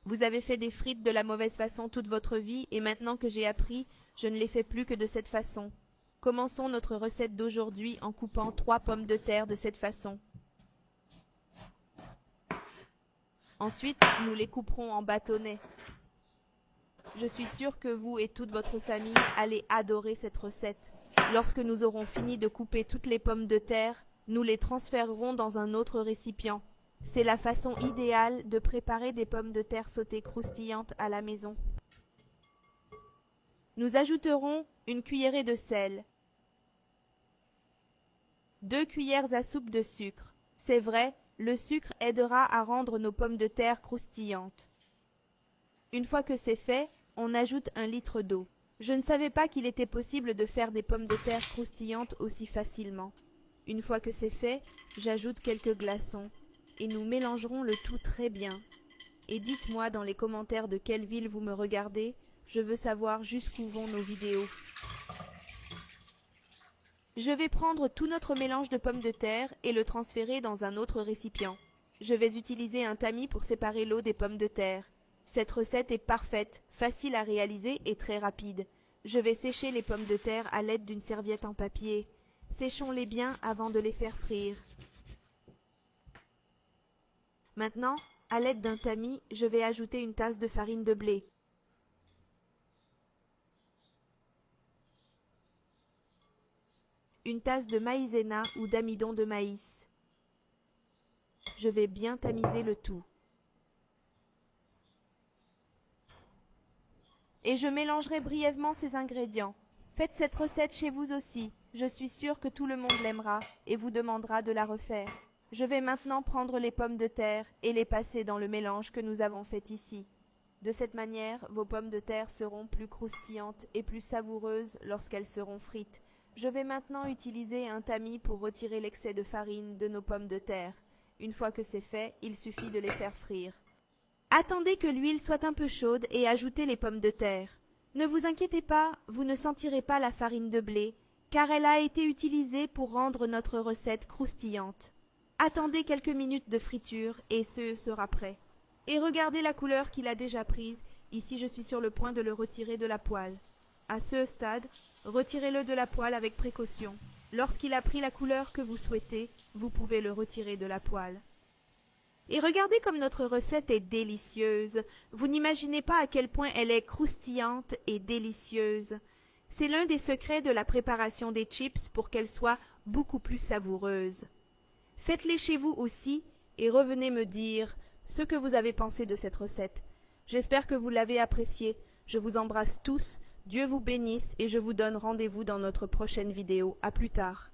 Vous avez fait des frites de la mauvaise façon toute votre vie et maintenant que j'ai appris, je ne les fais plus que de cette façon. Commençons notre recette d'aujourd'hui en coupant 3 pommes de terre de cette façon. Ensuite, nous les couperons en bâtonnets. Je suis sûre que vous et toute votre famille allez adorer cette recette. Lorsque nous aurons fini de couper toutes les pommes de terre, nous les transférerons dans un autre récipient. C'est la façon idéale de préparer des pommes de terre sautées croustillantes à la maison. Nous ajouterons une cuillerée de sel, 2 cuillères à soupe de sucre. C'est vrai, le sucre aidera à rendre nos pommes de terre croustillantes. Une fois que c'est fait, on ajoute 1 litre d'eau. Je ne savais pas qu'il était possible de faire des pommes de terre croustillantes aussi facilement. Une fois que c'est fait, j'ajoute quelques glaçons et nous mélangerons le tout très bien. Et dites-moi dans les commentaires de quelle ville vous me regardez, je veux savoir jusqu'où vont nos vidéos. Je vais prendre tout notre mélange de pommes de terre et le transférer dans un autre récipient. Je vais utiliser un tamis pour séparer l'eau des pommes de terre. Cette recette est parfaite, facile à réaliser et très rapide. Je vais sécher les pommes de terre à l'aide d'une serviette en papier. Séchons-les bien avant de les faire frire. Maintenant, à l'aide d'un tamis, je vais ajouter une tasse de farine de blé. Une tasse de maïzena ou d'amidon de maïs. Je vais bien tamiser le tout. Et je mélangerai brièvement ces ingrédients. Faites cette recette chez vous aussi. Je suis sûre que tout le monde l'aimera et vous demandera de la refaire. Je vais maintenant prendre les pommes de terre et les passer dans le mélange que nous avons fait ici. De cette manière, vos pommes de terre seront plus croustillantes et plus savoureuses lorsqu'elles seront frites. Je vais maintenant utiliser un tamis pour retirer l'excès de farine de nos pommes de terre. Une fois que c'est fait, il suffit de les faire frire. Attendez que l'huile soit un peu chaude et ajoutez les pommes de terre. Ne vous inquiétez pas, vous ne sentirez pas la farine de blé, car elle a été utilisée pour rendre notre recette croustillante. Attendez quelques minutes de friture et ce sera prêt. Et regardez la couleur qu'il a déjà prise, ici je suis sur le point de le retirer de la poêle. À ce stade, retirez-le de la poêle avec précaution. Lorsqu'il a pris la couleur que vous souhaitez, vous pouvez le retirer de la poêle. Et regardez comme notre recette est délicieuse. Vous n'imaginez pas à quel point elle est croustillante et délicieuse. C'est l'un des secrets de la préparation des chips pour qu'elles soient beaucoup plus savoureuses. Faites-les chez vous aussi et revenez me dire ce que vous avez pensé de cette recette. J'espère que vous l'avez appréciée. Je vous embrasse tous. Dieu vous bénisse et je vous donne rendez-vous dans notre prochaine vidéo. À plus tard.